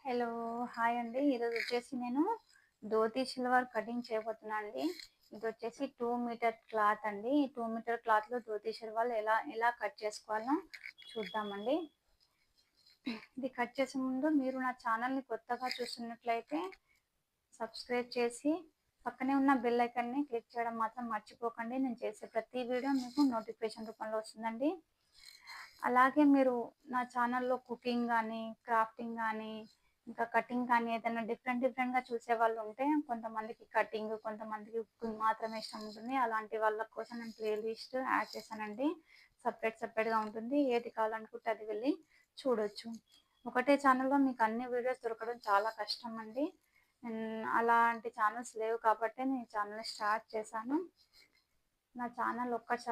Hello! Hi అండి. ఈరోజు వచ్చేసి నేను ధోతి షల్వార్ కటింగ్ చేయబోతున్నా అండి. ఇదొచ్చేసి 2 మీటర్ క్లాత్ అండి. ఈ 2 మీటర్ క్లాత్‌లో ధోతి షల్వార్ ఎలా కట్ చేసుకోవాలో చూద్దామండి. ఇది కట్ చేసే ముందు మీరు నా ఛానల్‌ని కొత్తగా చూస్తున్నట్లయితే సబ్స్క్రైబ్ చేసి పక్కనే ఉన్న బెల్ ఐకాన్‌ని క్లిక్ చేయడం మాత్రం మర్చిపోకండి. నేను చేసే ప్రతి వీడియో మీకు నోటిఫికేషన్ రూపంలో వస్తుందండి. అలాగే మీరు నా ఛానల్‌లో కుకింగ్ గానీ, క్రాఫ్టింగ్ గానీ, ఇంకా కటింగ్ కానీ ఏదైనా డిఫరెంట్‌గా చూసేవాళ్ళు ఉంటే కొంతమందికి కటింగ్, కొంతమందికి కుకింగ్ మాత్రమే ఇష్టం ఉంటుంది. అలాంటి వాళ్ళ కోసం నేను ప్లే లిస్ట్ యాడ్ చేశానండి. సెపరేట్‌గా ఉంటుంది. ఏది కావాలనుకుంటే అది వెళ్ళి చూడొచ్చు. ఒకటే ఛానల్‌లో మీకు అన్ని వీడియోస్ దొరకడం చాలా కష్టం అండి. అలాంటి ఛానల్స్ లేవు కాబట్టే నేను ఈ ఛానల్‌ని స్టార్ట్ చేశాను. నా ఛానల్ ఒక్కటి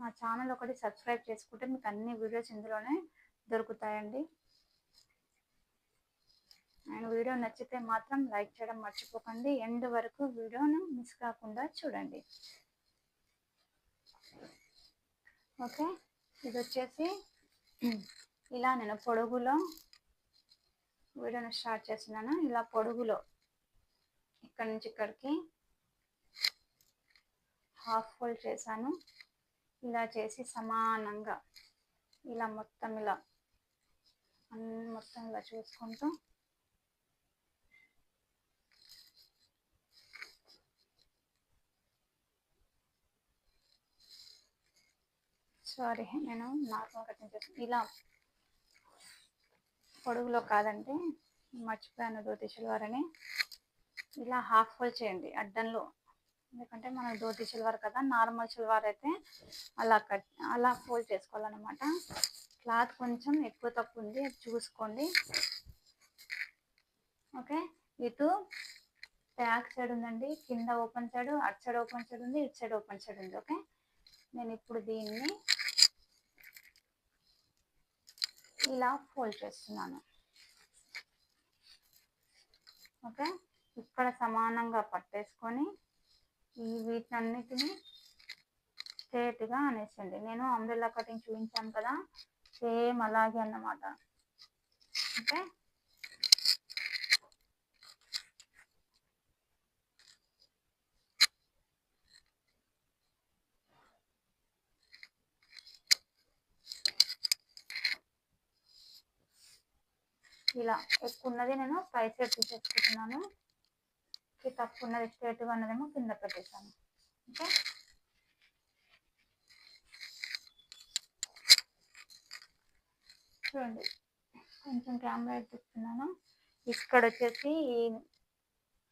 నా ఛానల్ ఒకటి సబ్స్క్రైబ్ చేసుకుంటే మీకు అన్ని వీడియోస్ ఇందులోనే దొరుకుతాయండి. అండ్ వీడియో నచ్చితే మాత్రం లైక్ చేయడం మర్చిపోకండి. ఎండ్ వరకు వీడియోను మిస్ కాకుండా చూడండి. ఓకే, ఇది వచ్చేసి ఇలా నేను పొడుగులో వీడియోను స్టార్ట్ చేస్తున్నాను. ఇలా పొడుగులో ఇక్కడ నుంచి ఇక్కడికి హాఫ్ ఫోల్డ్ చేశాను. ఇలా చేసి సమానంగా ఇలా మొత్తం ఇలా చూసుకుంటూ నేను నార్మల్ కటింగ్ చేస్తాను. ఇలా పొడుగులో కాదండి, మర్చిపోయాను ధోతి షల్వార్ అని. ఇలా హాఫ్ ఫోల్డ్ చేయండి అడ్డంలో, ఎందుకంటే మనం ధోతి షల్వార్ కదా, నార్మల్ షల్వార్ అయితే అలా ఫోల్డ్ చేసుకోవాలన్నమాట. క్లాత్ కొంచెం ఎక్కువ తక్కువ ఉంది, అది చూసుకోండి. ఓకే, ఇటు బ్యాక్ సైడ్ ఉందండి, కింద ఓపెన్ సైడ్, అటు సైడ్ ఓపెన్ సైడ్ ఉంది, ఇటు సైడ్ ఓపెన్ సైడ్ ఉంది. ఓకే, నేను ఇప్పుడు దీన్ని ఇలా ఫోల్డ్ చేస్తున్నాను. ఓకే, ఇక్కడ సమానంగా పట్టేసుకొని వీటన్నిటిని స్ట్రేట్గా అనేసండి. నేను అంబ్రెల్లా కటింగ్ చూపించాను కదా, సేమ్ అలాగే అన్నమాట. ఓకే, ఇలా ఎక్కువ ఉన్నది నేను పై సైడ్ తీసేసుకుంటున్నాను, తక్కువ ఉన్నది స్ట్రేట్గా ఉన్నదేమో కింద పెట్టేసాను. ఓకే, చూడండి, కొంచెం కెమెరా ఎత్తిస్తున్నాను. ఇక్కడ వచ్చేసి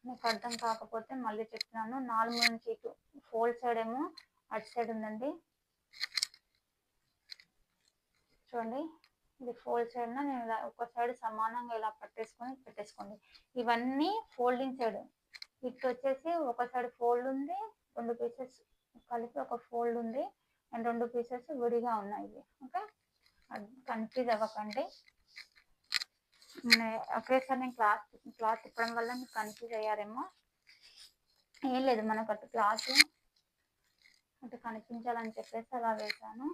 మీకు అర్థం కాకపోతే మళ్ళీ చెప్తున్నాను, 4 నుంచి ఇటు ఫోల్డ్ సైడ్ ఏమో అటు సైడ్ ఉందండి. చూడండి, ఇది ఫోల్డ్ సైడ్ నేను ఇలా ఒక సైడ్ సమానంగా ఇలా పెట్టేసుకోండి. ఇవన్నీ ఫోల్డింగ్ సైడ్. ఇటు వచ్చేసి ఒక సైడ్ ఫోల్డ్ ఉంది, 2 పీసెస్ కలిపి ఒక ఫోల్డ్ ఉంది, అండ్ 2 పీసెస్ విడిగా ఉన్నాయి. ఓకే, కన్ఫ్యూజ్ అవ్వకండి. ఒకేసారి నేను క్లాత్ తిప్పడం వల్ల మీకు కన్ఫ్యూజ్ అయ్యారేమో. ఏం లేదు, మనకు అటు క్లాత్ అటు కనిపించాలని చెప్పేసి అలా వేసాను.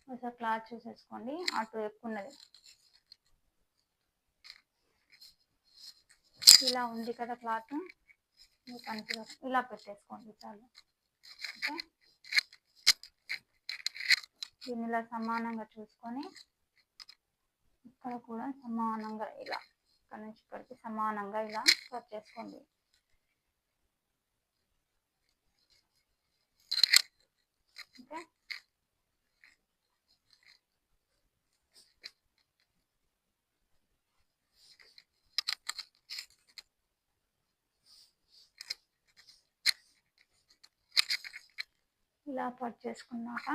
ఒకసారి క్లాత్ చూసేసుకోండి, అటు ఎక్కువ ఉన్నది. ఇలా ఉంది కదా క్లాత్, మీకు కన్ఫ్యూజ్ ఇలా పెట్టేసుకోండి చాలు. ఓకే, దీన్ని ఇలా సమానంగా చూసుకొని ఇక్కడ కూడా సమానంగా ఇలా ఇక్కడ నుంచి ఇక్కడికి సమానంగా ఇలా కట్ చేసుకోండి. ఓకే, ఇలా కట్ చేసుకున్నాక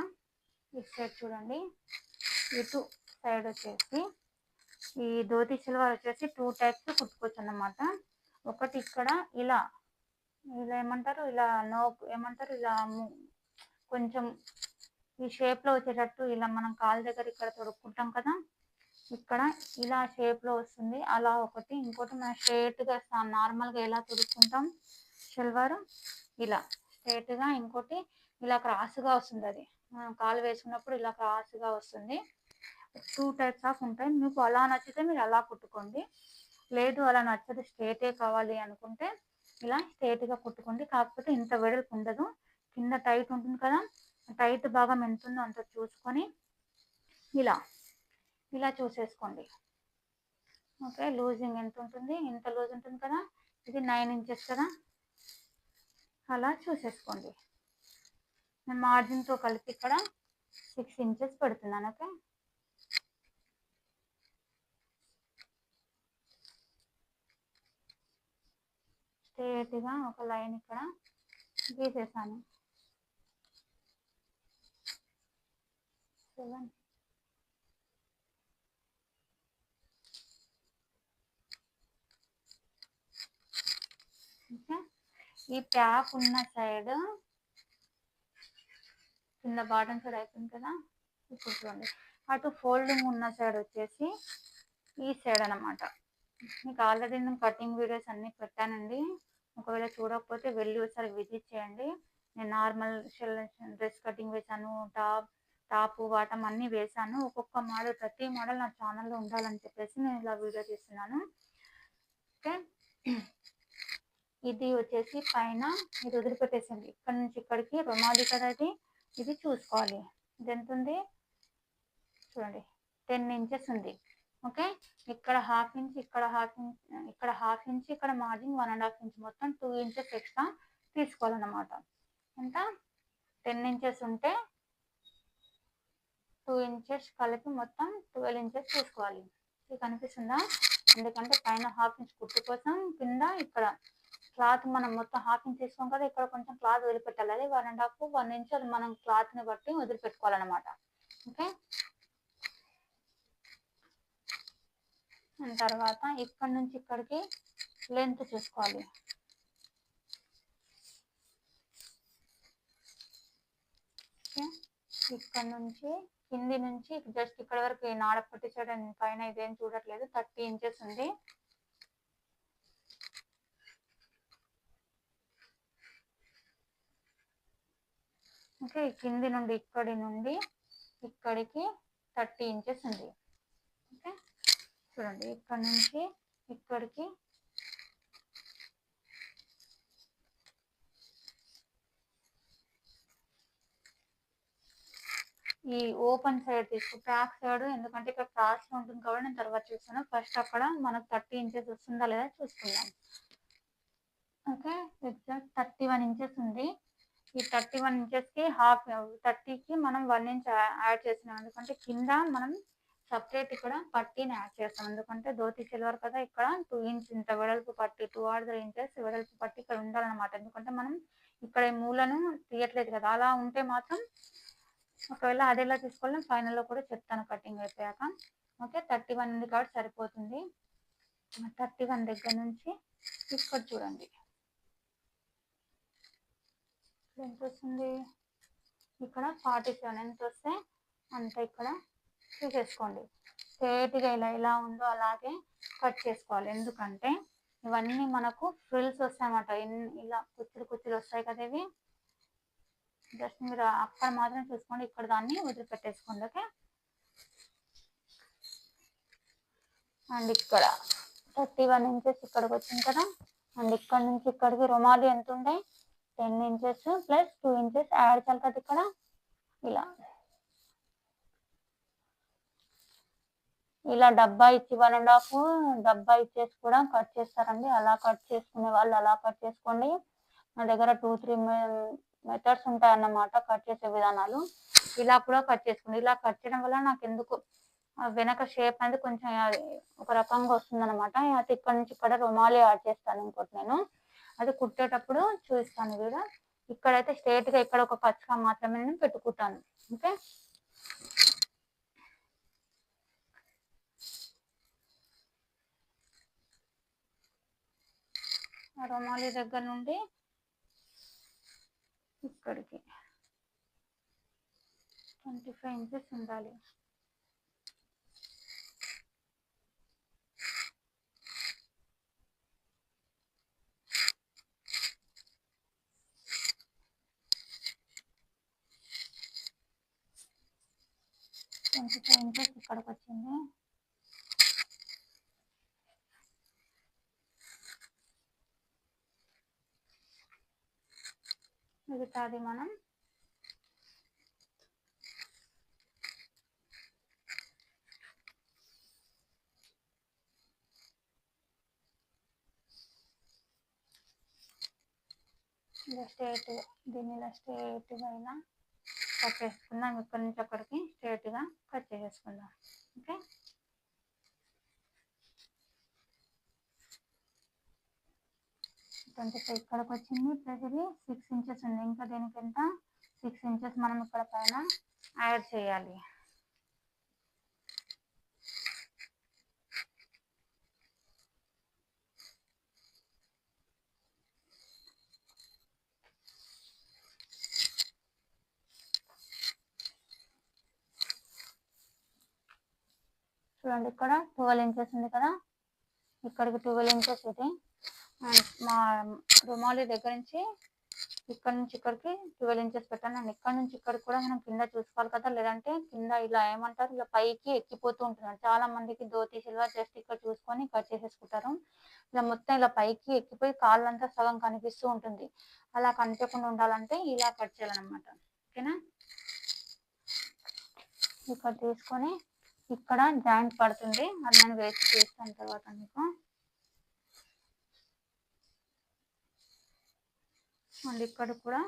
ఇటు సైడ్ చూడండి, ఇటు సైడ్ వచ్చేసి ఈ ధోతి షల్వార్ వచ్చేసి 2 టైప్స్ కుట్టుకోవచ్చు అన్నమాట. ఒకటి ఇక్కడ ఇలా ఏమంటారు, ఇలా ఏమంటారు, ఇలా కొంచెం ఈ షేప్లో వచ్చేటట్టు ఇలా మనం కాలు దగ్గర ఇక్కడ తొడుక్కుంటాం కదా, ఇక్కడ ఇలా షేప్లో వస్తుంది అలా ఒకటి. ఇంకోటి మనం స్ట్రేట్గా నార్మల్గా ఎలా తొడుక్కుంటాం షల్వారు, ఇలా స్ట్రేట్గా. ఇంకోటి ఇలా క్రాస్గా వస్తుంది, అది మనం కాలు వేసుకున్నప్పుడు ఇలా క్రాస్గా వస్తుంది. 2 టైప్స్ ఆఫ్ ఉంటాయి. మీకు అలా నచ్చితే మీరు అలా కుట్టుకోండి. లేదు అలా నచ్చదు స్ట్రేటే కావాలి అనుకుంటే ఇలా స్ట్రేట్‌గా కుట్టుకోండి. కాకపోతే ఇంత వెడల్పు ఉండదు. కింద టైట్ ఉంటుంది కదా! టైట్ భాగం ఎంతుందో అంత చూసుకొని ఇలా, ఇలా చూసేసుకోండి. ఓకే. లూజింగ్ ఎంతుంటుంది? ఇంత లూజ్ ఉంటుంది కదా! ఇది 9 ఇంచెస్ కదా! అలా చూసేసుకోండి. నేను మార్జిన్‌తో కలిపి ఇక్కడ 6 ఇంచెస్ పెడుతున్నాను. ఓకే. స్ట్రెయిట్‌గా ఒక లైన్ ఇక్కడ గీసేసాను. 7 ఓకే. ఈ ట్యాప్ ఉన్న సైడ్ కింద బాటమ్ సైడ్ అయిపోయింది కదా! ఇప్పుడు చూడండి. అటు ఫోల్డింగ్ ఉన్న సైడ్ వచ్చేసి ఈ సైడ్ అనమాట. మీకు ఆల్రెడీ నేను కటింగ్ వీడియోస్ అన్నీ పెట్టానండి. ఒకవేళ చూడకపోతే వెళ్ళి ఒకసారి విజిట్ చేయండి. నేను నార్మల్ డ్రెస్ కటింగ్ వేశాను, టాపు బాటమ్ అన్నీ వేశాను. ఒక్కొక్క మోడల్ ప్రతి మోడల్ నా ఛానల్లో ఉండాలని చెప్పేసి నేను ఇలా వీడియో తీస్తున్నాను. ఓకే. ఇది వచ్చేసి పైన ఇది వదిలిపెట్టేసింది. ఇక్కడ నుంచి ఇక్కడికి రుమాలి కదా ఇది చూసుకోవాలి. ఇది ఎంత ఉంది చూడండి, 10 ఇంచెస్ ఉంది. ఓకే. ఇక్కడ హాఫ్ ఇంచ్, ఇక్కడ హాఫ్ ఇంచ్, ఇక్కడ హాఫ్ ఇంచ్, ఇక్కడ మార్జిన్ 1.5 ఇంచ్, మొత్తం 2 ఇంచెస్ ఎక్స్ట్రా తీసుకోవాలన్నమాట. ఎంత 10 ఇంచెస్ ఉంటే 2 ఇంచెస్ కలిపి మొత్తం 12 ఇంచెస్ తీసుకోవాలి. ఇది కనిపిస్తుందా? ఎందుకంటే పైన హాఫ్ ఇంచ్ కుట్టు కోసం, కింద ఇక్కడ క్లాత్ మనం మొత్తం హాఫ్ ఇంచ్ తీసుకోం కదా, ఇక్కడ కొంచెం క్లాత్ వదిలిపెట్టాలి. అది 1.5 1 ఇంచ్ అది మనం క్లాత్ని బట్టి వదిలిపెట్టుకోవాలన్నమాట. ఓకే. తర్వాత ఇక్కడ నుంచి ఇక్కడికి లెంత్ చూసుకోవాలి. ఓకే. ఇక్కడ నుంచి కింది నుంచి జస్ట్ ఇక్కడ వరకు నాడ పట్టించడం పైన ఇదేం చూడట్లేదు, 30 ఇంచెస్ ఉంది. ఓకే. కింది నుండి ఇక్కడి నుండి ఇక్కడికి 30 ఇంచెస్ ఉంది. ఓకే. చూడండి, ఇక్కడ నుంచి ఇక్కడికి ఈ ఓపెన్ సైడ్ తీసుకో, బ్యాక్ సైడ్, ఎందుకంటే ఇక్కడ క్రాస్ ఉంటుంది కాబట్టి నేను తర్వాత చూస్తాను. ఫస్ట్ అక్కడ మనకు 30 ఇంచెస్ వస్తుందా లేదా చూసుకుందాం. ఓకే. ఎగ్జాక్ట్ 31 ఇంచెస్ ఉంది. ఈ 31 ఇంచెస్కి హాఫ్ 30కి మనం 1 ఇంచ్ యాడ్ చేస్తున్నాం. ఎందుకంటే కింద మనం సపరేట్ ఇక్కడ పట్టీని యాడ్ చేస్తాం. ఎందుకంటే ధోతి సిల్వర్ కదా, ఇక్కడ 2 ఇంచ్ ఇంత వెడల్పు పట్టి 2 or 3 ఇంచెస్ వెడల్పు పట్టి ఇక్కడ ఉండాలన్నమాట. ఎందుకంటే మనం ఇక్కడ ఈ మూలను తీయట్లేదు కదా, అలా ఉంటే మాత్రం ఒకవేళ అది ఎలా తీసుకోవాలని ఫైనల్లో కూడా చెప్తాను కటింగ్ అయిపోయాక. ఓకే. 31 ఉంది కాబట్టి సరిపోతుంది. 31 దగ్గర నుంచి ఇక్కడ చూడండి ఎంత వస్తుంది. ఇక్కడ 47 ఎంత వస్తే అంత ఇక్కడ తీసేసుకోండి. స్ట్రేట్గా ఇలా ఉందో అలాగే కట్ చేసుకోవాలి. ఎందుకంటే ఇవన్నీ మనకు ఫ్రిల్స్ వస్తాయి అన్నమాట. ఇలా కుచ్చులు వస్తాయి కదా, ఇవి జస్ట్ మీరు అక్కడ మాత్రం చూసుకోండి, ఇక్కడ దాన్ని వదిలిపెట్టేసుకోండి. ఓకే. అండ్ ఇక్కడ 31 ఇంచెస్ ఇక్కడికి వచ్చింది కదా, అండ్ ఇక్కడ నుంచి ఇక్కడికి రుమాలి ఎంత ఉండే 10 ఇంచెస్ ప్లస్ 2 ఇంచెస్ యాడ్ చేయాలి కదా ఇక్కడ. ఇలా డబ్బా ఇచ్చి 1.5 డబ్బా ఇచ్చేసి కూడా కట్ చేస్తారండి. అలా కట్ చేసుకునే వాళ్ళు అలా కట్ చేసుకోండి. నా దగ్గర 2-3 మెథడ్స్ ఉంటాయన్నమాట కట్ చేసే విధానాలు. ఇలా కూడా కట్ చేసుకోండి. ఇలా కట్ చేయడం వల్ల నాకు ఎందుకు వెనక షేప్ అనేది కొంచెం ఒక రకంగా వస్తుందన్నమాట. అయితే ఇక్కడ నుంచి ఇక్కడ రుమాలి యాడ్ చేస్తాను ఇంకోటి నేను, అది కుట్టేటప్పుడు చూపిస్తాను వీడియో. ఇక్కడైతే స్ట్రేట్గా ఇక్కడ ఒక కచ్చగా మాత్రమే నేను పెట్టుకుంటాను. ఓకే. రుమాలి దగ్గర నుండి ఇక్కడికి 25 ఇంచెస్ ఉండాలి. 25 ఇంచెస్ ఇక్కడికి వచ్చింది. మిగతాది మనం ఇలా స్ట్రేట్, దీన్ని ఇలా స్ట్రేట్గా ఇలా కట్ చేసుకుందాం. ఇక్కడ నుంచి అక్కడికి స్ట్రేట్గా కట్ చేసేసుకుందాం. ఓకే, 25 ఇక్కడికి వచ్చింది. ప్లస్ ఇది 6 ఇంచెస్ ఉంది. ఇంకా దీనికి ఎంత 6 ఇంచెస్ మనం ఇక్కడ పైన యాడ్ చేయాలి. చూడండి, ఇక్కడ 12 ఇంచెస్ ఉంది కదా, ఇక్కడికి 12 ఇంచెస్ ఇది. అండ్ మా రుమాలి దగ్గర నుంచి ఇక్కడ నుంచి ఇక్కడికి 12 ఇంచెస్ పెట్టాను. అండ్ ఇక్కడ నుంచి ఇక్కడికి కూడా మనం కింద చూసుకోవాలి కదా, లేదంటే కింద ఇలా ఏమంటారు, ఇలా పైకి ఎక్కిపోతూ ఉంటున్నారు. చాలా మందికి ధోతి సిల్వర్ జస్ట్ ఇక్కడ చూసుకొని కట్ చేసేసుకుంటారు. ఇలా మొత్తం ఇలా పైకి ఎక్కిపోయి కాళ్ళంతా సగం కనిపిస్తూ ఉంటుంది. అలా కనిపించకుండా ఉండాలంటే ఇలా కట్ చేయాలన్నమాట. ఓకేనా, ఇక్కడ తీసుకొని ఇక్కడ జాయింట్ పడుతుంది, అది నేను వేసి చేస్తాను తర్వాత మీకు. అండ్ ఇక్కడ కూడా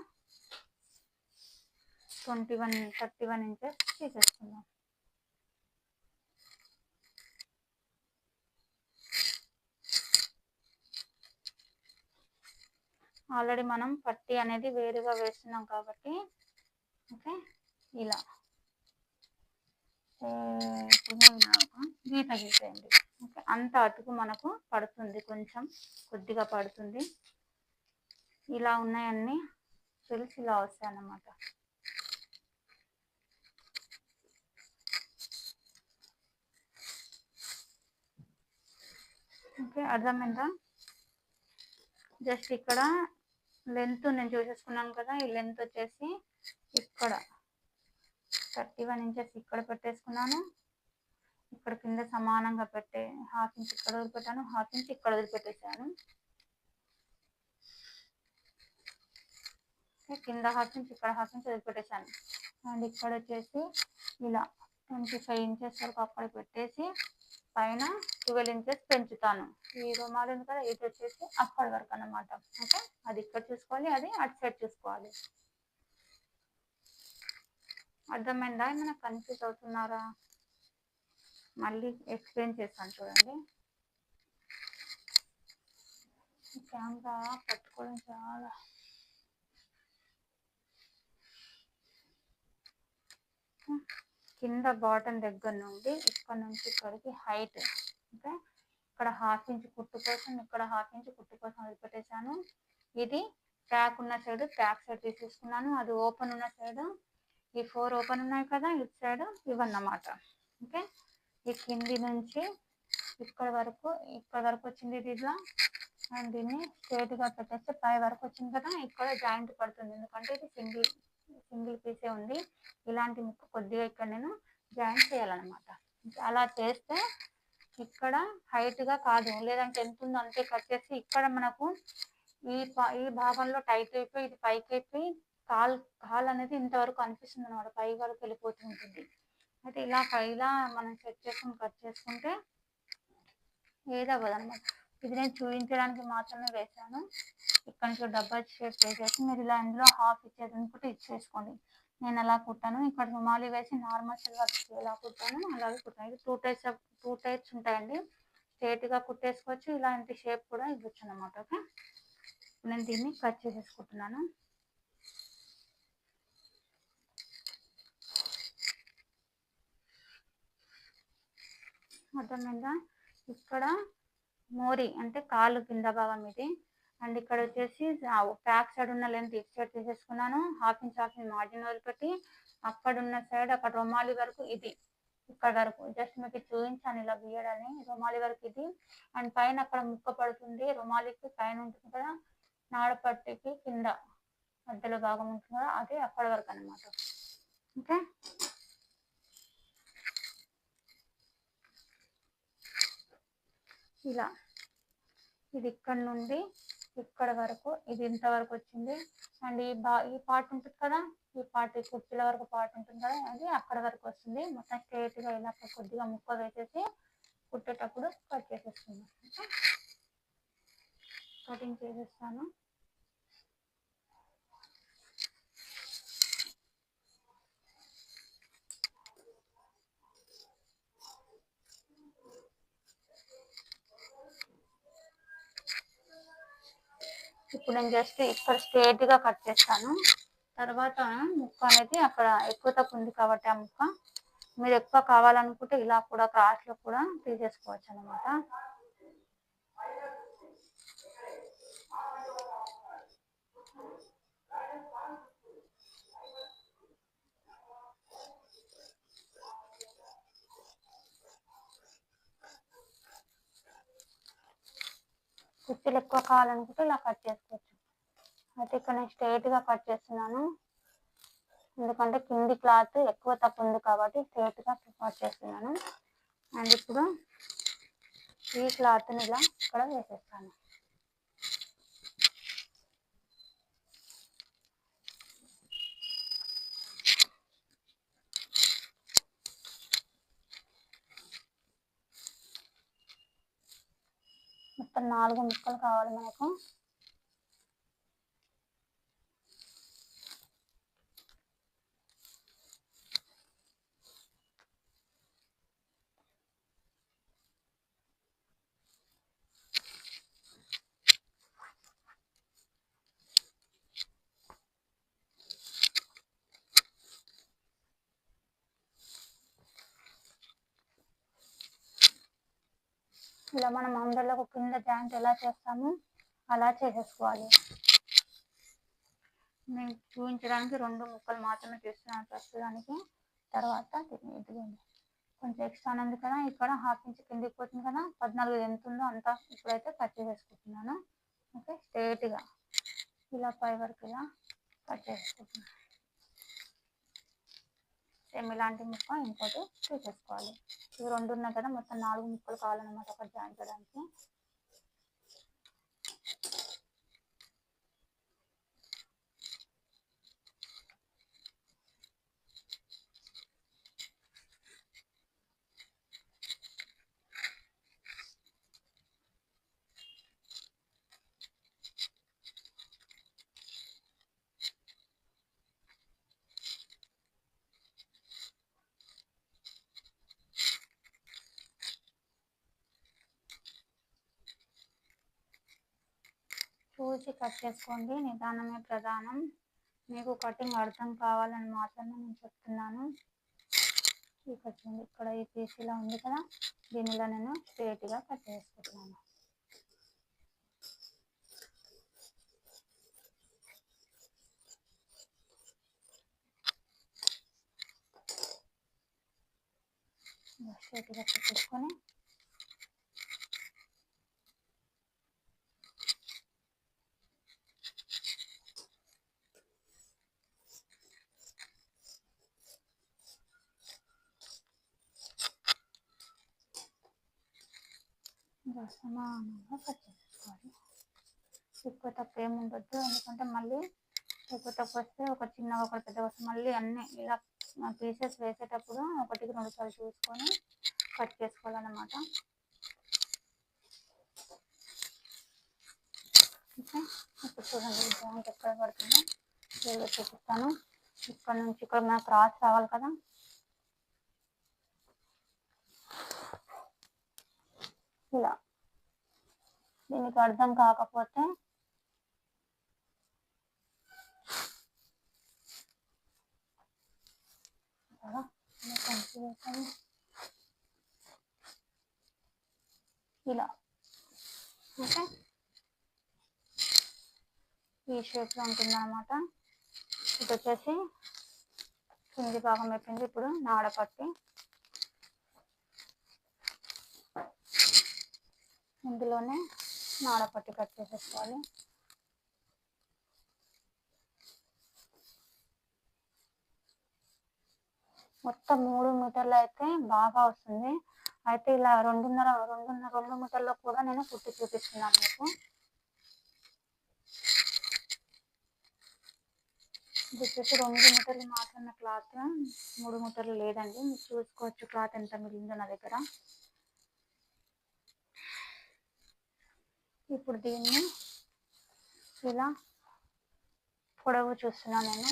31 ఇంచెస్ తీసేసుకుందాం. ఆల్రెడీ మనం పట్టీ అనేది వేరుగా వేస్తున్నాం కాబట్టి ఓకే, ఇలా గీత గీసేయండి. ఓకే, అంత అతుకు మనకు పడుతుంది, కొంచెం కొద్దిగా పడుతుంది. ఇలా ఉన్నాయన్నీ తెలిసి ఇలా వస్తాయి అన్నమాట. ఓకే, అర్థమైందా? జస్ట్ ఇక్కడ లెంత్ నేను చూసేసుకున్నాను కదా, ఈ లెంత్ వచ్చేసి ఇక్కడ 31 ఇంచెస్ ఇక్కడ పెట్టేసుకున్నాను. ఇక్కడ కింద సమానంగా పెట్టే ½ ఇంచ్ ఇక్కడ వదిలిపెట్టాను, ½ ఇంచ్ ఇక్కడ వదిలిపెట్టేసాను. కింద ½ ఇంచ్ ఇక్కడ ½ ఇంచ్ వదిలిపెట్టేసాను. అండ్ ఇక్కడ వచ్చేసి ఇలా 25 ఇంచెస్ వరకు అక్కడ పెట్టేసి పైన 12 ఇంచెస్ పెంచుతాను. ఈ రుమాలు ఉంది కదా, ఇది వచ్చేసి అక్కడి వరకు అన్నమాట. ఓకే, అది ఇక్కడ చూసుకోవాలి, అది అటు సైడ్ చూసుకోవాలి. అర్థమైందా? ఏమైనా కన్ఫ్యూజ్ అవుతున్నారా? మళ్ళీ ఎక్స్ప్లెయిన్ చేస్తాను చూడండి. కెమెరా పట్టుకోవడం చాలా కింద బాటమ్ దగ్గర నుండి ఇక్కడ నుంచి ఇక్కడికి హైట్. ఓకే, ఇక్కడ ½ ఇంచ్ కుట్టు కోసం, ఇక్కడ ½ ఇంచ్ కుట్టు కోసం వదిలిపెట్టేసాను. ఇది ట్యాక్ ఉన్న సైడ్ ట్యాక్ సైడ్ తీసేసుకున్నాను. అది ఓపెన్ ఉన్న సైడ్ ఈ 4 ఓపెన్ ఉన్నాయి కదా, ఇటు సైడ్ ఇవన్నమాట. ఓకే, ఈ కింది నుంచి ఇక్కడ వరకు వచ్చింది ఇది ఇలా. అండ్ దీన్ని స్ట్రేట్గా పెట్టేస్తే పై వరకు వచ్చింది కదా, ఇక్కడ జాయింట్ పడుతుంది, ఎందుకంటే ఇది సింగిల్ పీసే ఉంది. ఇలాంటి ముక్క కొద్దిగా ఇక్కడ నేను జాయింట్ చేయాలన్నమాట. అలా చేస్తే ఇక్కడ హైట్గా కాదు, లేదంటే ఎంత ఉందో అంతే కట్ చేసి ఇక్కడ మనకు ఈ భాగంలో టైట్ అయిపోయి ఇది పైకి అయిపోయి కాల్ అనేది ఇంతవరకు అనిపిస్తుంది అనమాట, పై వరకు వెళ్ళిపోతూ ఉంటుంది. అయితే ఇలా మనం సెట్ చేసుకుని కట్ చేసుకుంటే ఏది అవ్వదు అనమాట. ఇది నేను చూపించడానికి మాత్రమే వేసాను. ఇక్కడ నుంచి డబ్బా షేప్ వేసేసి మీరు ఇలా ఇందులో ½ ఇచ్చేది అనుకుంటే ఇచ్చేసుకోండి. నేను అలా కుట్టాను. ఇక్కడ రుమాలి వేసి నార్మల్ సిల్వర్ ఎలా కుట్టాను అలాగే కుట్టాను. ఇది టూ టైప్స్ ఉంటాయండి. స్ట్రేట్గా కుట్టేసుకోవచ్చు, ఇలాంటి షేప్ కూడా ఇవ్వచ్చు అనమాట. ఓకే, నేను దీన్ని కట్ చేసేసుకుంటున్నాను. అర్థమైందా? ఇక్కడ మోరీ అంటే కాళ్ళు కింద భాగం ఇది. అండ్ ఇక్కడ వచ్చేసి బ్యాక్ సైడ్ ఉన్న లెంత్ ఇటు సైడ్ తీసేసుకున్నాను. ½ ఇంచ్ మార్జిన్ వదిలిపెట్టి అక్కడ ఉన్న సైడ్ అక్కడ రుమాలి వరకు ఇది ఇక్కడ వరకు జస్ట్ మీకు చూపించాను ఇలా గీయడాన్ని. రుమాలి వరకు ఇది. అండ్ పైన అక్కడ ముక్క పడుతుంది, రుమాలికి పైన ఉంటుంది కదా, నాడపట్టికి కింద మధ్యలో భాగం ఉంటుంది కదా, అది అక్కడ వరకు అనమాట. ఓకే, ఇలా ఇది ఇక్కడ నుండి ఇక్కడ వరకు ఇది ఇంతవరకు వచ్చింది. అండ్ ఈ పార్ట్ ఉంటుంది కదా, ఈ పార్ట్ కుర్చీల వరకు పార్ట్ ఉంటుంది కదా, అది అక్కడ వరకు వస్తుంది. మొత్తం స్ట్రైట్గా ఇలా కొద్దిగా ముక్క వేసేసి కుట్టేటప్పుడు కట్ చేసేస్తుంది. కటింగ్ చేసేస్తాను. ఇప్పుడు నేను జస్ట్ ఇక్కడ స్ట్రేట్గా కట్ చేస్తాను. తర్వాత ముక్క అనేది అక్కడ ఎక్కువ తక్కువ ఉంది కాబట్టి ఆ ముక్క మీరు ఎక్కువ కావాలనుకుంటే ఇలా కూడా క్రాస్లో కూడా తీసేసుకోవచ్చు అనమాట. కుర్చీలు ఎక్కువ కావాలనుకుంటే ఇలా కట్ చేసుకోవచ్చు. అయితే ఇక్కడ నేను స్ట్రైట్గా కట్ చేస్తున్నాను, ఎందుకంటే కింది క్లాత్ ఎక్కువ తక్కువ ఉంది కాబట్టి స్ట్రైట్గా కట్ చేస్తున్నాను. అండ్ ఇప్పుడు ఈ క్లాత్ని ఇలా ఇక్కడ వేసేస్తాను. మొత్తం 4 ముక్కలు కావాలి మనకు. ఇలా మనం అంబర్లకు కింద జాయింట్ ఎలా చేస్తామో అలా చేసేసుకోవాలి. నేను చూపించడానికి 2 ముక్కలు మాత్రమే చేస్తున్నాను ప్రస్తుతానికి. తర్వాత కొంచెం ఎక్స్ట్రా ఉంది కదా, ఇక్కడ 1/2 ఇంచ్ కిందికి పోతుంది కదా, 14 ఎంత ఉందో అంతా ఇప్పుడైతే కట్ చేసేసుకుంటున్నాను. ఓకే, స్ట్రైట్గా ఇలా పై వరకు ఇలా కట్ చేసుకుంటున్నాను. సేమ్ ఇలాంటి ముక్క ఇంకోటి తీసేసుకోవాలి. ఇవి 2 ఉన్నాయి కదా, మొత్తం 4 ముక్కలు కావాలన్నమాట ఒకటి జాయిన్ చేయడానికి. చూసి కట్ చేసుకోండి, నిదానమే ప్రధానం. మీకు కటింగ్ అర్థం కావాలని మాత్రమే నేను చెప్తున్నాను. ఈ కటింగ్ ఇక్కడ ఈ పీస్ ఇలా ఉంది కదా, దీనిలో నేను స్ట్రైట్గా కట్ చేసుకుంటున్నాను. స్ట్రైట్గా పెట్టేసుకొని సమానంగా కట్ చేసుకోవాలి. ఎక్కువ తక్కువ ఏమి ఉండొద్దు, ఎందుకంటే మళ్ళీ ఎక్కువ తక్కువ వస్తే ఒక చిన్నగా ఒకటి పెద్దగా వస్తే మళ్ళీ అన్నీ ఇలా పీసెస్ వేసేటప్పుడు 1-2 సార్లు చూసుకొని కట్ చేసుకోవాలన్నమాట. ఓకే, ఇప్పుడు చూడండి జాయింట్ ఎక్కడ పడుతుందో వేరే చూపిస్తాను. ఇక్కడ నుంచి ఇక్కడ మనకు క్రాస్ రావాలి కదా, ఇలా. దీనికి అర్థం కాకపోతే ఇలా. ఓకే, ఈ షేప్లో ఉంటుంది అన్నమాట. ఇది వచ్చేసి కింది భాగం అయిపోయింది. ఇప్పుడు నాడపట్టి ఇందులోనే నాడపట్టి కట్ చేసేసుకోవాలి. మొత్తం 3 మీటర్లు అయితే బాగా వస్తుంది. అయితే ఇలా 2 మీటర్లో కూడా నేను కుట్టి చూపిస్తున్నాను మీకు. ఇది వచ్చేసి 2 మీటర్లు మాత్రమే క్లాత్, 3 మీటర్లు లేదండి. మీరు చూసుకోవచ్చు క్లాత్ ఎంత మిగిలిందో నా దగ్గర. ఇప్పుడు దీన్ని ఇలా పొడవు చూస్తున్నాను నేను.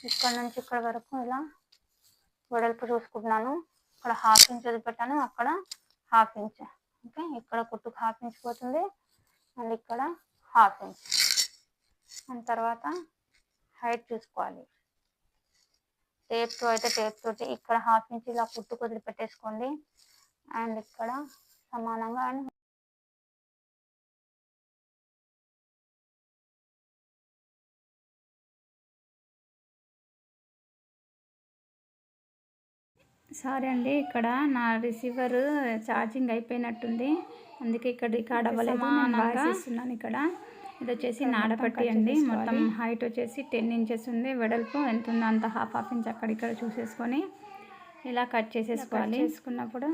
ఇక్కడ నుంచి ఇక్కడ వరకు ఇలా వెడల్పు చూసుకుంటున్నాను. ఇక్కడ 1/2 ఇంచ్ వదిలిపెట్టాను, అక్కడ 1/2 ఇంచ్. ఓకే, ఇక్కడ కుట్టుకు 1/2 ఇంచ్ పోతుంది అండ్ ఇక్కడ 1/2 ఇంచ్. అండ్ తర్వాత హైట్ చూసుకోవాలి. టేప్తో అయితే టేప్ తోటి ఇక్కడ 1/2 ఇంచ్ ఇలా కుట్టుకు వదిలిపెట్టేసుకోండి. అండ్ ఇక్కడ సమానంగా అండ్ సారీ అండి, ఇక్కడ నా రిసీవర్ ఛార్జింగ్ అయిపోయినట్టుంది, అందుకే ఇక్కడ రికార్డ్ అవ్వలేదు. నేను వాయిస్ ఇస్తున్నాను. ఇక్కడ ఇది వచ్చేసి నాడపట్టి అండి. మొత్తం హైట్ వచ్చేసి 10 ఇంచెస్ ఉంది. వెడల్పు ఎంత ఉందో అంత 1/2 ఇంచ్ అక్కడిక్కడ చూసేసుకొని ఇలా కట్ చేసేసుకోవాలి. చేసుకున్నప్పుడు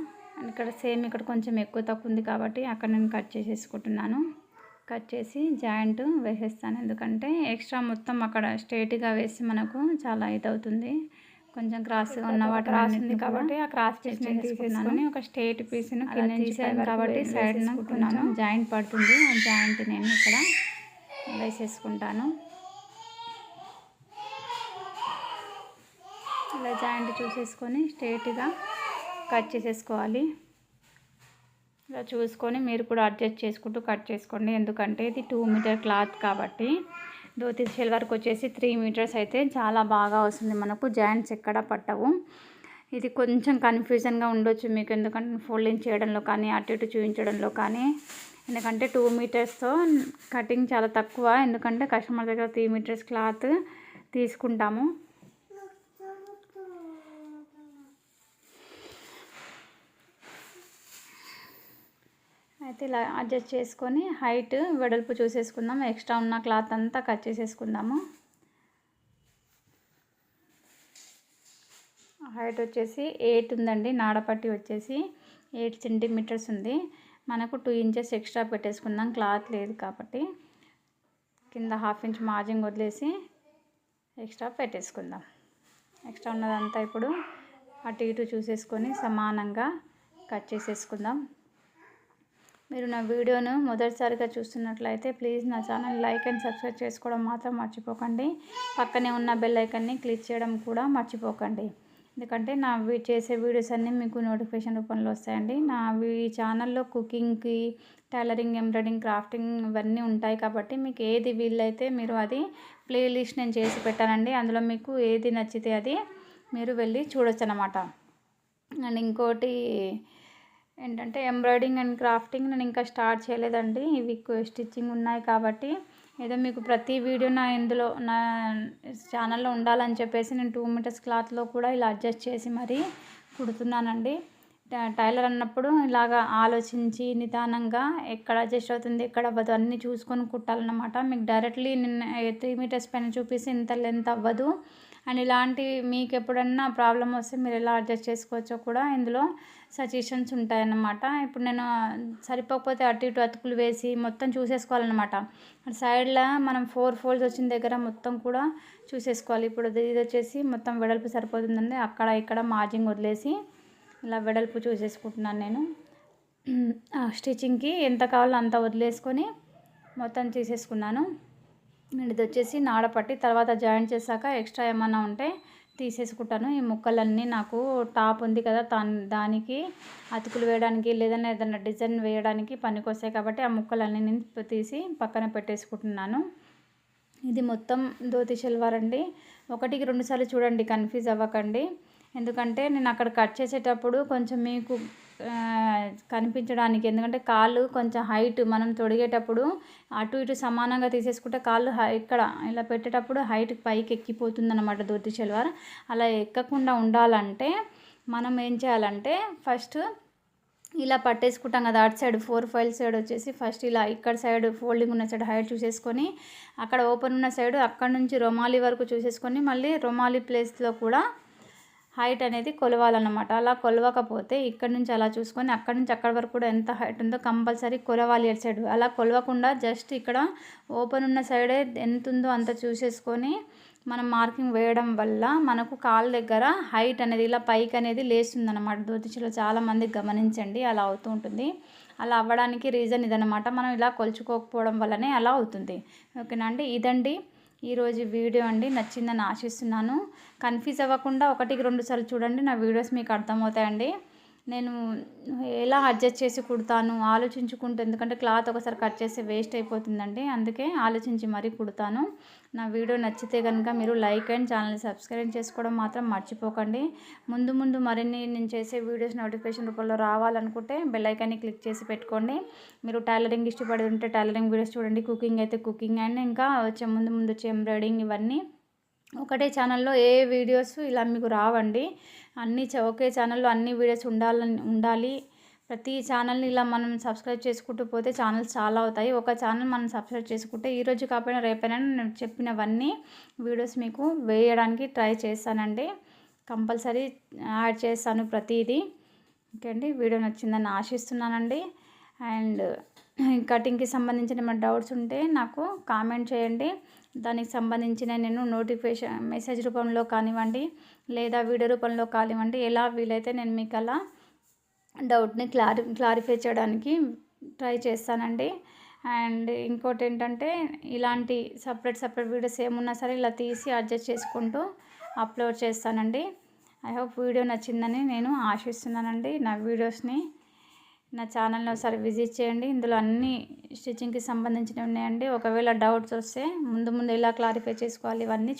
ఇక్కడ సేమ్ ఇక్కడ కొంచెం ఎక్కువ తక్కువ ఉంది కాబట్టి అక్కడ నేను కట్ చేసేసుకుంటున్నాను. కట్ చేసి జాయింట్ వేసేస్తాను, ఎందుకంటే ఎక్స్ట్రా మొత్తం అక్కడ స్ట్రైట్గా వేసి మనకు చాలా ఇదవుతుంది. కొంచెం క్రాస్గా ఉన్న వాటర్ రాసింది కాబట్టి ఆ క్రాస్ పీస్ నేను తీసేసుకొని ఒక స్ట్రైట్ పీస్ను కింద తీసాను కాబట్టి సైడ్ కొంచెం జాయింట్ పడుతుంది. ఆ జాయింట్ నేను ఇక్కడ వేసేసుకుంటాను. ఇలా జాయింట్ చూసేసుకొని స్ట్రైట్గా కట్ చేసేసుకోవాలి. ఇలా చూసుకొని మీరు కూడా అడ్జస్ట్ చేసుకుంటూ కట్ చేసుకోండి, ఎందుకంటే ఇది 2 మీటర్ క్లాత్ కాబట్టి. ధోతి షల్వార్కి వచ్చేసి 3 మీటర్స్ అయితే చాలా బాగా వస్తుంది మనకు, జాయింట్స్ ఎక్కడ పట్టవు. ఇది కొంచెం కన్ఫ్యూజన్గా ఉండొచ్చు మీకు, ఎందుకంటే ఫోల్డింగ్ చేయడంలో కానీ అటు ఇటు చూపించడంలో కానీ. ఎందుకంటే 2 మీటర్స్తో కటింగ్ చాలా తక్కువ, ఎందుకంటే కస్టమర్ దగ్గర 3 మీటర్స్ క్లాత్ తీసుకుంటాము. అయితే ఇలా అడ్జస్ట్ చేసుకొని హైట్ వెడల్పు చూసేసుకుందాం. ఎక్స్ట్రా ఉన్న క్లాత్ అంతా కట్ చేసేసుకుందాము. హైట్ వచ్చేసి 8 ఉందండి. నాడపట్టి వచ్చేసి 8 సెంటీమీటర్స్ ఉంది. మనకు 2 ఇంచెస్ ఎక్స్ట్రా పెట్టేసుకుందాం, క్లాత్ లేదు కాబట్టి. కింద 1/2 ఇంచ్ మార్జిన్ వదిలేసి ఎక్స్ట్రా పెట్టేసుకుందాం. ఎక్స్ట్రా ఉన్నదంతా ఇప్పుడు అటు ఇటు చూసేసుకొని సమానంగా కట్ చేసేసుకుందాం. మీరు నా వీడియోను మొదటిసారిగా చూస్తున్నట్లయితే ప్లీజ్ నా ఛానల్ లైక్ అండ్ సబ్స్క్రైబ్ చేసుకోవడం మాత్రం మర్చిపోకండి. పక్కనే ఉన్న బెల్ ఐకాన్ని క్లిక్ చేయడం కూడా మర్చిపోకండి, ఎందుకంటే నా చేసే వీడియోస్ అన్నీ మీకు నోటిఫికేషన్ రూపంలో వస్తాయండి. నా ఈ ఛానల్లో కుకింగ్కి, టైలరింగ్, ఎంబ్రాయిడింగ్, క్రాఫ్టింగ్ ఇవన్నీ ఉంటాయి కాబట్టి మీకు ఏది వీలైతే మీరు అది ప్లేలిస్ట్ నేను చేసి పెట్టానండి. అందులో మీకు ఏది నచ్చితే అది మీరు వెళ్ళి చూడొచ్చు అన్నమాట. అండ్ ఇంకోటి ఏంటంటే ఎంబ్రాయిడింగ్ అండ్ క్రాఫ్టింగ్ నేను ఇంకా స్టార్ట్ చేయలేదండి. ఇవి స్టిచ్చింగ్ ఉన్నాయి కాబట్టి ఏదో మీకు ప్రతి వీడియో ఇందులో నా ఛానల్లో ఉండాలని చెప్పేసి నేను 2 మీటర్స్ క్లాత్లో కూడా ఇలా అడ్జస్ట్ చేసి మరీ కుడుతున్నానండి. టైలర్ అన్నప్పుడు ఇలాగా ఆలోచించి నిదానంగా ఎక్కడ అడ్జస్ట్ అవుతుంది ఎక్కడ అవ్వదు అన్నీ చూసుకొని కుట్టాలన్నమాట. మీకు డైరెక్ట్లీ నిన్న 3 మీటర్స్ పైన చూపిస్తే ఇంత లెంత్ అవ్వదు. అండ్ ఇలాంటి మీకు ఎప్పుడన్నా ప్రాబ్లం వస్తే మీరు ఎలా అడ్జస్ట్ చేసుకోవచ్చో కూడా ఇందులో సజెషన్స్ ఉంటాయన్నమాట. ఇప్పుడు నేను సరిపోకపోతే అటు ఇటు అతుకులు వేసి మొత్తం చూసేసుకోవాలన్నమాట. సైడ్లో మనం 4 ఫోల్డ్స్ వచ్చిన దగ్గర మొత్తం కూడా చూసేసుకోవాలి. ఇప్పుడు ఇది వచ్చేసి మొత్తం వెడల్పు సరిపోతుందండి, అక్కడ ఇక్కడ మార్జింగ్ వదిలేసి ఇలా వెడల్పు చూసేసుకుంటున్నాను నేను. స్టిచ్చింగ్కి ఎంత కావాలో అంత వదిలేసుకొని మొత్తం తీసేసుకున్నాను. అండ్ ఇది వచ్చేసి నాడపట్టి తర్వాత జాయింట్ చేశాక ఎక్స్ట్రా ఏమన్నా ఉంటే తీసేసుకుంటాను. ఈ ముక్కలన్నీ నాకు టాప్ ఉంది కదా దానికి అతుకులు వేయడానికి లేదన్నా ఏదైనా డిజైన్ వేయడానికి పనికొస్తాయి కాబట్టి ఆ ముక్కలన్నీ నేను తీసి పక్కన పెట్టేసుకుంటున్నాను. ఇది మొత్తం ధోతి షల్వార్ అండి. 1కి 2 సార్లు చూడండి, కన్ఫ్యూజ్ అవ్వకండి. ఎందుకంటే నేను అక్కడ కట్ చేసేటప్పుడు కొంచెం మీకు కనిపించడానికి, ఎందుకంటే కాళ్ళు కొంచెం హైట్ మనం తొడిగేటప్పుడు అటు ఇటు సమానంగా తీసేసుకుంటే కాళ్ళు ఇక్కడ ఇలా పెట్టేటప్పుడు హైట్ పైకి ఎక్కిపోతుంది అన్నమాట ధోతి షల్వార్. అలా ఎక్కకుండా ఉండాలంటే మనం ఏం చేయాలంటే ఫస్ట్ ఇలా పట్టేసుకుంటాం కదా, అటు సైడ్ 4 ఫైల్ సైడ్ వచ్చేసి ఫస్ట్ ఇలా ఇక్కడ సైడ్ ఫోల్డింగ్ ఉన్న సైడ్ హైట్ చూసేసుకొని, అక్కడ ఓపెన్ ఉన్న సైడ్ అక్కడ నుంచి రుమాలి వరకు చూసేసుకొని, మళ్ళీ రుమాలి ప్లేస్లో కూడా హైట్ అనేది కొలవాలన్నమాట. అలా కొలవకపోతే ఇక్కడ నుంచి అలా చూసుకొని అక్కడ నుంచి అక్కడ వరకు కూడా ఎంత హైట్ ఉందో కంపల్సరీ కొలవాలి అటు సైడ్. అలా కొలవకుండా జస్ట్ ఇక్కడ ఓపెన్ ఉన్న సైడే ఎంత ఉందో అంత చూసేసుకొని మనం మార్కింగ్ వేయడం వల్ల మనకు కాళ్ళ దగ్గర హైట్ అనేది ఇలా పైకి అనేది లేస్తుందన్నమాట. ధోతిచీరలో చాలామంది గమనించండి, అలా అవుతూ ఉంటుంది. అలా అవ్వడానికి రీజన్ ఇదన్నమాట, మనం ఇలా కొలుచుకోకపోవడం వల్లనే అలా అవుతుంది. ఓకేనా అండి, ఇదండి ఈరోజు వీడియో అండి. నచ్చిందని ఆశిస్తున్నాను. కన్ఫ్యూజ్ అవ్వకుండా 1-2 సార్లు చూడండి, నా వీడియోస్ మీకు అర్థమవుతాయండి. నేను ఎలా అడ్జస్ట్ చేసి కుడతాను ఆలోచించుకుంటూ, ఎందుకంటే క్లాత్ ఒకసారి కట్ చేస్తే వేస్ట్ అయిపోతుందండి, అందుకే ఆలోచించి మరీ కుడతాను. నా వీడియో నచ్చితే కనుక మీరు లైక్ అండ్ ఛానల్ని సబ్స్క్రైబ్ చేసుకోవడం మాత్రం మర్చిపోకండి. ముందు ముందు మరిన్ని నేను చేసే వీడియోస్ నోటిఫికేషన్ రూపంలో రావాలనుకుంటే బెల్ ఐకాన్ని క్లిక్ చేసి పెట్టుకోండి. మీరు టైలరింగ్ ఇష్టపడి ఉంటే టైలరింగ్ వీడియోస్ చూడండి, కుకింగ్ అయితే కుకింగ్, అండ్ ఇంకా వచ్చే ముందు వచ్చే ఎంబ్రాయిడింగ్, ఇవన్నీ ఒకటే ఛానల్లో ఏ వీడియోస్ ఇలా మీకు రావండి. అన్నీ ఒకే ఛానల్లో అన్ని వీడియోస్ ఉండాలి. ప్రతి ఛానల్ని ఇలా మనం సబ్స్క్రైబ్ చేసుకుంటూ పోతే ఛానల్స్ చాలా అవుతాయి. ఒక ఛానల్ మనం సబ్స్క్రైబ్ చేసుకుంటే ఈరోజు కాకపోయినా రేపైనా నేను చెప్పినవన్నీ వీడియోస్ మీకు వేయడానికి ట్రై చేస్తానండి. కంపల్సరీ యాడ్ చేస్తాను ప్రతిదీ. ఓకే అండి, వీడియో నచ్చిందని ఆశిస్తున్నానండి. అండ్ కటింగ్కి సంబంధించిన ఏమైనా డౌట్స్ ఉంటే నాకు కామెంట్ చేయండి. దానికి సంబంధించిన నేను నోటిఫికేషన్ మెసేజ్ రూపంలో కానివ్వండి, లేదా వీడియో రూపంలో కానివ్వండి, ఎలా వీలైతే నేను మీకు అలా డౌట్ని క్లారిఫై చేయడానికి ట్రై చేస్తానండి. అండ్ ఇంకోటి ఏంటంటే, ఇలాంటి సపరేట్ వీడియోస్ ఏమున్నా సరే ఇలా తీసి అడ్జస్ట్ చేసుకుంటూ అప్లోడ్ చేస్తానండి. ఐ హోప్ వీడియో నచ్చిందని నేను ఆశిస్తున్నానండి. నా వీడియోస్ని, నా ఛానల్ని ఒకసారి విజిట్ చేయండి. ఇందులో అన్ని స్టిచ్చింగ్కి సంబంధించినవి ఉన్నాయండి. ఒకవేళ డౌట్స్ వస్తే ముందు ఎలా క్లారిఫై చేసుకోవాలి ఇవన్నీ